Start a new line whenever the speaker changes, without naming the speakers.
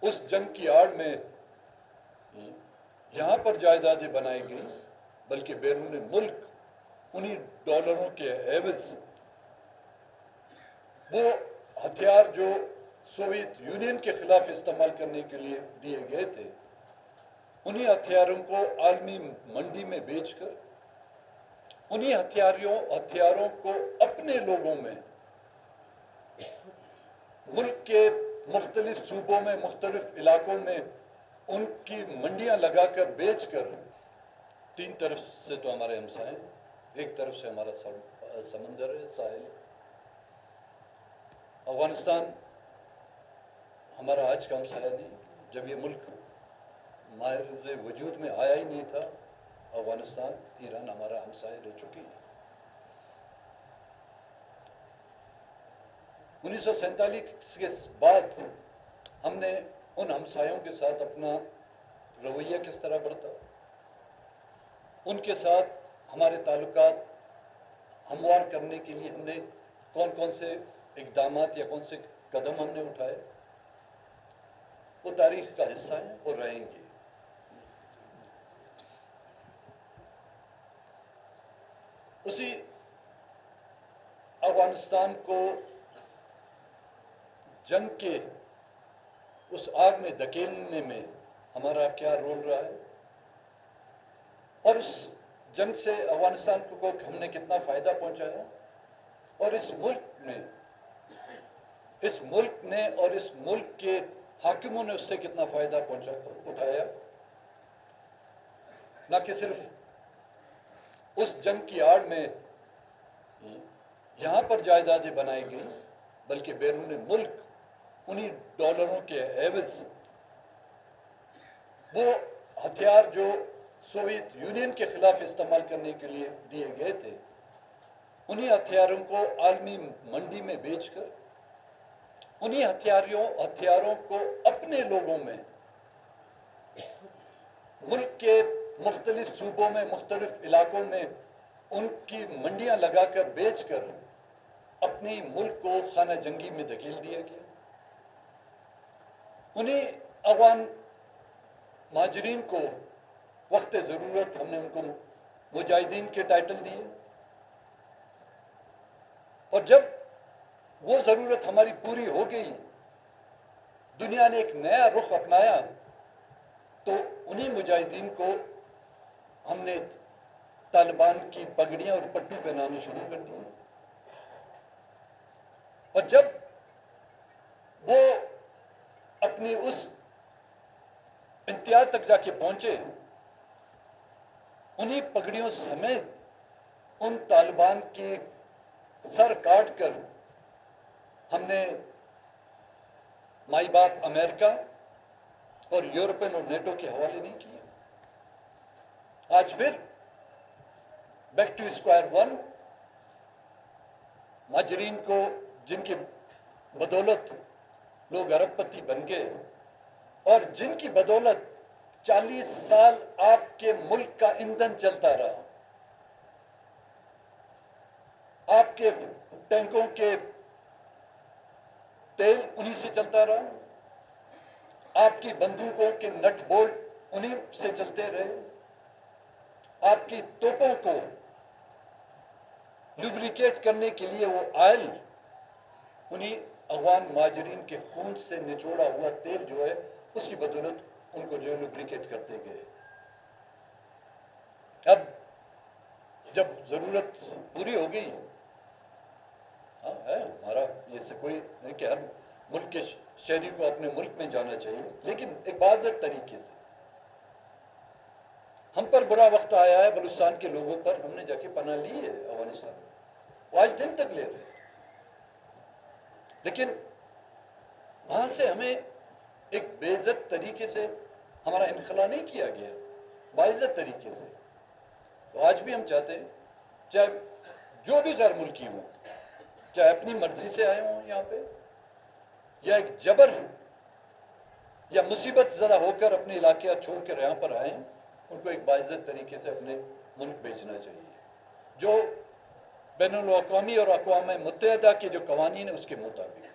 اس جنگ کی آڑ میں یہاں پر جائیدادیں بنائی گئیں، بلکہ بیرون ملک انہی ڈالروں کے عوض وہ ہتھیار جو سوویت یونین کے خلاف استعمال کرنے کے لیے دیے گئے تھے، انہی ہتھیاروں کو عالمی منڈی میں بیچ کر انہی ہتھیاروں کو اپنے لوگوں میں ملک کے مختلف صوبوں میں، مختلف علاقوں میں ان کی منڈیاں لگا کر بیچ کر، تین طرف سے تو ہمارے ہمسائے، ایک طرف سے ہمارا سمندر ہے، ساحل۔ افغانستان ہمارا آج کا ہمسایہ نہیں، جب یہ ملک ماحرز وجود میں آیا ہی نہیں تھا، افغانستان، ایران ہمارا ہمسایہ رہ چکی ہے۔ 1947 کے بعد ہم نے ان ہمسایوں کے ساتھ اپنا رویہ کس طرح برتا، ان کے ساتھ ہمارے تعلقات ہموار کرنے کے لیے ہم نے کون کون سے اقدامات یا کون سے قدم ہم نے اٹھائے، وہ تاریخ کا حصہ ہیں اور رہیں گے۔ اسی افغانستان کو جنگ کے اس آگ میں دھکیلنے میں ہمارا کیا رول رہا ہے، اور اس جنگ سے افغانستان کو ہم نے کتنا فائدہ پہنچایا، اور اس ملک نے اور اس ملک کے حاکموں نے اس سے کتنا فائدہ اٹھایا۔ نہ کہ صرف اس جنگ کی آڑ میں یہاں پر جائیدادیں بنائی گئیں، بلکہ بیرون ملک انہی ڈالروں کے عوض وہ ہتھیار جو سوویت یونین کے خلاف استعمال کرنے کے لیے دیے گئے تھے، انہی ہتھیاروں کو عالمی منڈی میں بیچ کر انہی ہتھیاروں کو اپنے لوگوں میں ملک کے مختلف صوبوں میں، مختلف علاقوں میں ان کی منڈیاں لگا کر بیچ کر اپنی ملک کو خانہ جنگی میں دھکیل دیا گیا۔ انہیں افغان مہاجرین کو وقت ضرورت ہم نے ان کو مجاہدین کے ٹائٹل دیے، اور جب وہ ضرورت ہماری پوری ہو گئی، دنیا نے ایک نیا رخ اپنایا، تو انہی مجاہدین کو ہم نے طالبان کی پگڑیاں اور پٹو پہنانے شروع کر دیے، اور جب وہ اپنی اس انتہا تک جا کے پہنچے، انہی پگڑیوں سمیت ان طالبان کی سر کاٹ کر ہم نے مائی باپ امریکہ اور یورپین اور نیٹو کے حوالے نہیں کیا۔ آج پھر بیک ٹو اسکوائر ون، مہاجرین کو جن کی بدولت لوگ ارب پتی بن گئے، اور جن کی بدولت 40 سال آپ کے ملک کا ایندھن چلتا رہا، آپ کے ٹینکوں کے تیل انہی سے چلتا رہا، آپ کی بندوقوں کے نٹ بولٹ انہی سے چلتے رہے، آپ کی توپوں کو لوبریکیٹ کرنے کے لیے وہ آئل انہی افغان مہاجرین کے خون سے نچوڑا ہوا تیل جو ہے، اس کی بدولت ان کو جو لوبریکیٹ کرتے گئے۔ اب جب ضرورت پوری ہو گئی، ہے ہمارا یہ سے کوئی نہیں کہ ہر ملک کے شہری کو اپنے ملک میں جانا چاہیے، لیکن ایک باضابطہ طریقے سے۔ ہم پر برا وقت آیا ہے، بلوچستان کے لوگوں پر، ہم نے جا کے پناہ لی ہے افغانستان میں، وہ آج دن تک لے رہے ہیں، لیکن وہاں سے ہمیں ایک بے عزت طریقے سے ہمارا انخلا نہیں کیا گیا، باعزت طریقے سے۔ تو آج بھی ہم چاہتے ہیں، چاہے جو بھی غیر ملکی ہوں، چاہے اپنی مرضی سے آئے ہوں یہاں پہ، یا ایک جبر یا مصیبت زدہ ہو کر اپنے علاقے چھوڑ کر یہاں پر آئیں، ان کو ایک باعزت طریقے سے اپنے ملک بھیجنا چاہیے، جو بین الاقوامی اور اقوام متحدہ کے جو قوانین ہیں اس کے مطابق۔